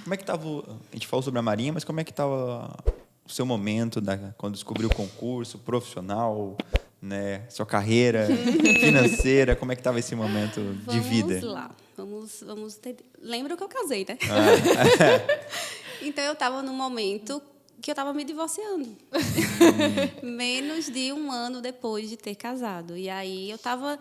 Como é que estava... A gente falou sobre a Marinha, mas como é que estava o seu momento quando descobriu o concurso profissional, né? Sua carreira financeira? Como é que estava esse momento de vida? Vamos lá. Vamos ter... Lembra que eu casei, né? Então, eu estava num momento que eu estava me divorciando. Menos de 1 ano depois de ter casado. E aí, eu estava...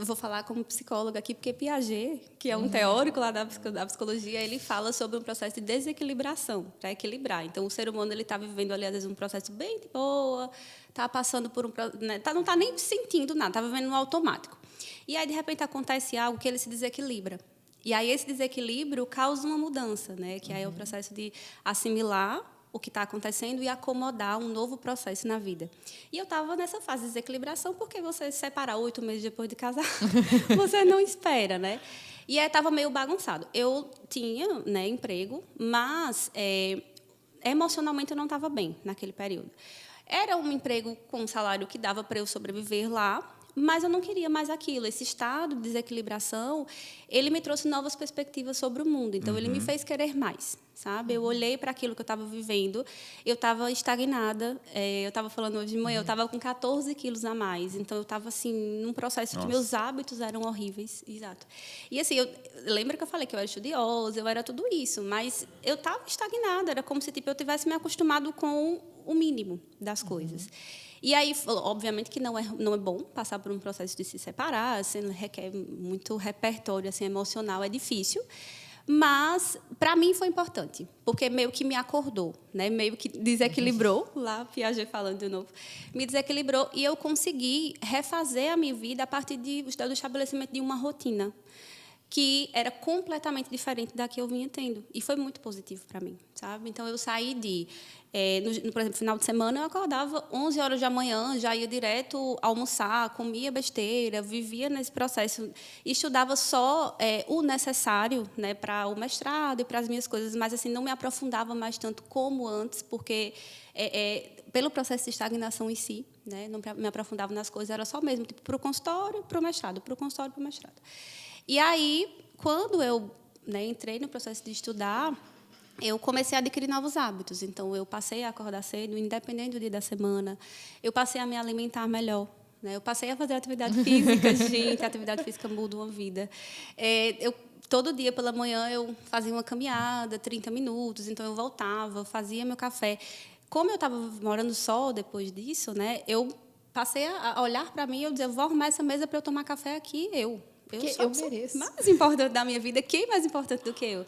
Vou falar como psicóloga aqui, porque Piaget, que é um teórico lá da psicologia, ele fala sobre um processo de desequilibração, para equilibrar. Então, o ser humano está vivendo, ali, às vezes, um processo bem de boa, está passando por né, não está nem sentindo nada, está vivendo no automático. E aí, de repente, acontece algo que ele se desequilibra. E aí, esse desequilíbrio causa uma mudança, né? Que aí é o processo de assimilar o que está acontecendo e acomodar um novo processo na vida. E eu estava nessa fase de desequilibração, porque você se separar 8 meses depois de casar, você não espera, né? E aí estava meio bagunçado. Eu tinha, né, emprego, mas emocionalmente eu não estava bem naquele período. Era um emprego com um salário que dava para eu sobreviver lá, mas eu não queria mais aquilo. Esse estado de desequilibração, ele me trouxe novas perspectivas sobre o mundo. Então, ele me fez querer mais, sabe? Eu olhei para aquilo que eu estava vivendo, eu estava estagnada. Eu estava falando hoje de manhã, eu estava com 14 quilos a mais. Então, eu estava, assim, num processo que meus hábitos eram horríveis. Exato. E, assim, lembra que eu falei que eu era estudiosa, eu era tudo isso, mas eu estava estagnada. Era como se, tipo, eu tivesse me acostumado com o mínimo das coisas. E aí, obviamente, que não é bom passar por um processo de se separar, assim, requer muito repertório assim, emocional, é difícil. Mas, para mim, foi importante, porque meio que me acordou, né? Meio que desequilibrou, lá Piaget falando de novo, me desequilibrou e eu consegui refazer a minha vida a partir do estabelecimento de uma rotina que era completamente diferente da que eu vinha tendo. E foi muito positivo para mim, sabe? Então, eu saí de... por exemplo, final de semana, eu acordava 11 horas da manhã, já ia direto almoçar, comia besteira, vivia nesse processo. Estudava só o necessário, né, para o mestrado e para as minhas coisas, mas assim, não me aprofundava mais tanto como antes, porque... pelo processo de estagnação em si, né, não me aprofundava nas coisas, era só mesmo tipo, para o consultório, para o mestrado, para o consultório, para o mestrado. E aí, quando eu, né, entrei no processo de estudar, eu comecei a adquirir novos hábitos. Então, eu passei a acordar cedo, independente do dia da semana. Eu passei a me alimentar melhor. Né? Eu passei a fazer atividade física. Gente, a atividade física muda uma vida. Todo dia, pela manhã, eu fazia uma caminhada, 30 minutos. Então, eu voltava, fazia meu café. Como eu estava morando só depois disso, né, eu passei a olhar para mim e eu dizia, vou arrumar essa mesa para eu tomar café aqui, eu mereço. Mais importante da minha vida. Quem é mais importante do que eu?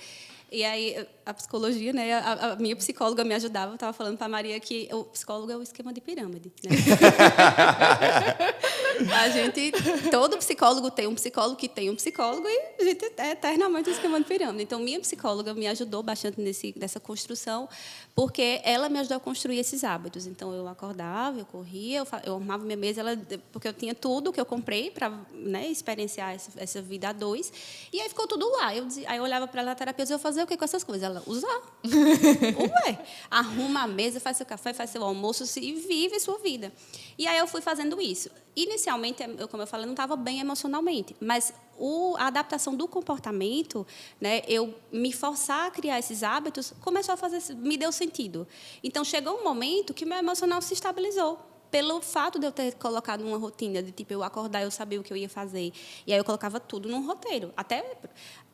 E aí, a psicologia, né, a minha psicóloga me ajudava. Eu estava falando para a Maria que o psicólogo é o esquema de pirâmide. Né? Todo psicólogo tem um psicólogo que tem um psicólogo e a gente é eternamente um esquema de pirâmide. Então, minha psicóloga me ajudou bastante nessa construção, porque ela me ajudou a construir esses hábitos. Então, eu acordava, eu corria, eu arrumava minha mesa, porque eu tinha tudo que eu comprei para, né, experienciar essa vida a dois. E aí ficou tudo lá. Aí eu olhava para ela na terapia e dizia, eu fazia o que com essas coisas? Ela, usar. Ué, arruma a mesa, faz seu café, faz seu almoço e vive sua vida. E aí eu fui fazendo isso. Inicialmente, como eu falei, não estava bem emocionalmente, mas a adaptação do comportamento, né, eu me forçar a criar esses hábitos, começou a fazer, me deu sentido. Então, chegou um momento que meu emocional se estabilizou. Pelo fato de eu ter colocado uma rotina, de tipo, eu acordar, eu sabia o que eu ia fazer. E aí eu colocava tudo num roteiro. Até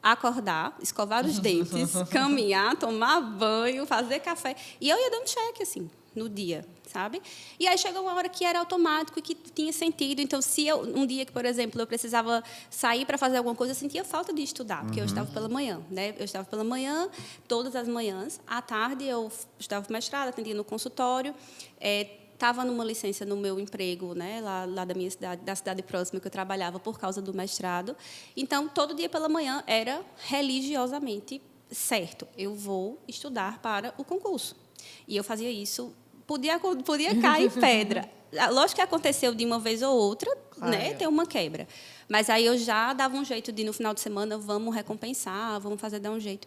acordar, escovar os dentes, caminhar, tomar banho, fazer café. E eu ia dando cheque, assim, no dia, sabe? E aí chegou uma hora que era automático e que tinha sentido. Então, se um dia que, por exemplo, eu precisava sair para fazer alguma coisa, eu sentia falta de estudar, porque eu estava pela manhã, né? Eu estava pela manhã, todas as manhãs. À tarde, eu estava no mestrado, atendia no consultório, estava numa licença no meu emprego, né, lá da minha cidade, da cidade próxima que eu trabalhava por causa do mestrado. Então, todo dia pela manhã era religiosamente certo. Eu vou estudar para o concurso. E eu fazia isso, podia cair pedra. Lógico que aconteceu de uma vez ou outra, claro, né, ter uma quebra. Mas aí eu já dava um jeito de, no final de semana, vamos recompensar, vamos dar um jeito.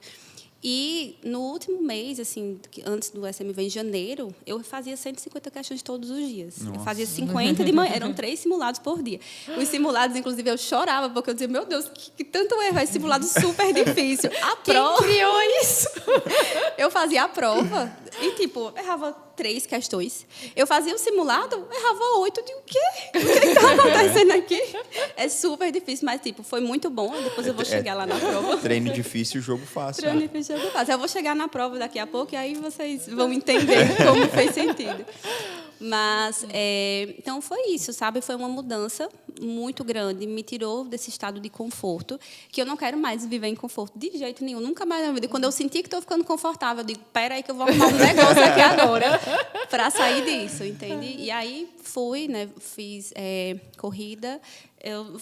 E, no último mês, assim, antes do SMV, em janeiro, eu fazia 150 questões todos os dias. Nossa. Eu fazia 50 de manhã. Eram 3 simulados por dia. Os simulados, inclusive, eu chorava, porque eu dizia, meu Deus, que tanto erro. É simulado super difícil. Quem criou isso? Eu fazia a prova e, tipo, errava 3 questões. Eu fazia o simulado, errava 8. De o quê? O que está acontecendo aqui? É super difícil, mas, tipo, foi muito bom. Depois eu vou chegar lá na prova. Treino difícil, jogo fácil. Treino difícil, jogo fácil. Eu vou chegar na prova daqui a pouco e aí vocês vão entender como fez sentido. Mas, então, foi isso, sabe? Foi uma mudança muito grande. Me tirou desse estado de conforto, que eu não quero mais viver em conforto de jeito nenhum. Nunca mais na vida. Quando eu senti que estou ficando confortável, eu digo, pera aí que eu vou arrumar um negócio aqui agora para sair disso, entende? E aí, fui, né? Fiz corrida.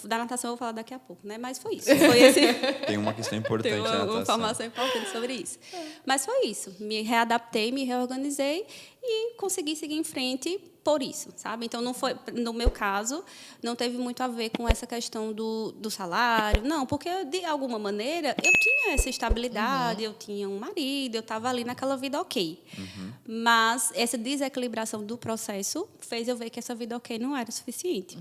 Da natação eu vou falar daqui a pouco, né? Mas foi isso. Foi Tem uma questão importante Tem na natação. uma informação importante sobre isso. Mas foi isso. Me readaptei, me reorganizei e consegui seguir em frente por isso, sabe? Então, não foi, no meu caso, não teve muito a ver com essa questão do salário. Não, porque, de alguma maneira, eu tinha essa estabilidade, eu tinha um marido, eu estava ali naquela vida ok. Mas essa desequilibração do processo fez eu ver que essa vida ok não era suficiente.